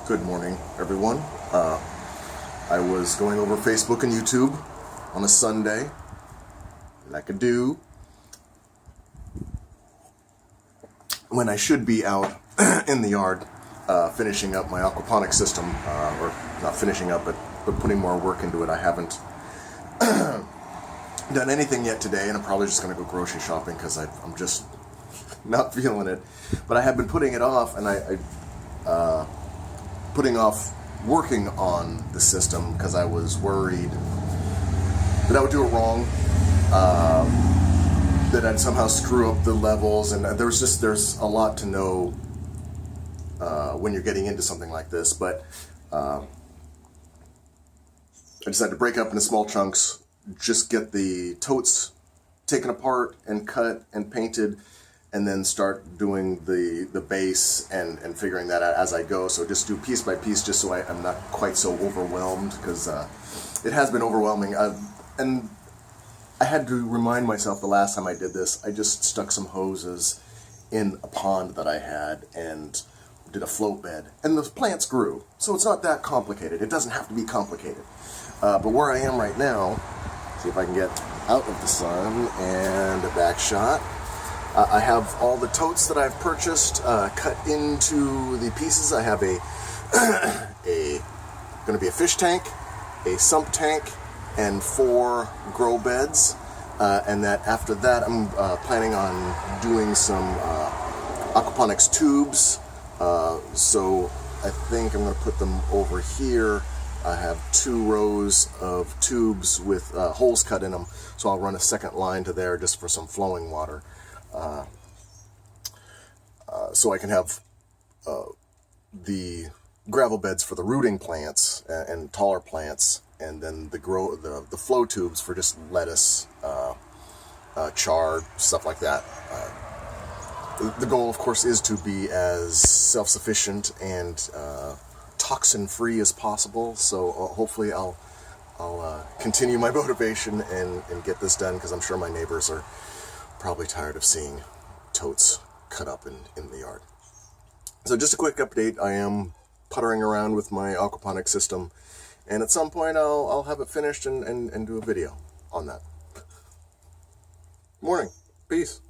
Good morning, everyone. I was going over Facebook and YouTube on a Sunday, like I do, when I should be out in the yard finishing up my aquaponics system, or not finishing up, but putting more work into it. I haven't done anything yet today, and I'm probably just going to go grocery shopping because I'm just not feeling it. But I have been putting it off, and I putting off working on the system because I was worried that I would do it wrong, that I'd somehow screw up the levels, and there's a lot to know when you're getting into something like this. But I decided to break up into small chunks, just get the totes taken apart and cut and painted, and then start doing the base and figuring that out as I go. So just do piece by piece, just so I'm not quite so overwhelmed, because it has been overwhelming. And I had to remind myself the last time I did this, I just stuck some hoses in a pond that I had and did a float bed. And the plants grew. So it's not that complicated. It doesn't have to be complicated. But where I am right now, see if I can get out of the sun and a back shot. I have all the totes that I've purchased cut into the pieces. I have going to be a fish tank, a sump tank, and 4 grow beds. And that after that, I'm planning on doing some aquaponics tubes. So I think I'm going to put them over here. I have 2 rows of tubes with holes cut in them, so I'll run a second line to there just for some flowing water. So I can have the gravel beds for the rooting plants and taller plants, and then the flow tubes for just lettuce, chard, stuff like that. The goal, of course, is to be as self-sufficient and toxin-free as possible. So hopefully I'll continue my motivation and get this done, because I'm sure my neighbors are probably tired of seeing totes cut up in the yard. So just a quick update. I am puttering around with my aquaponics system, and at some point I'll have it finished and do a video on that. Morning. Peace.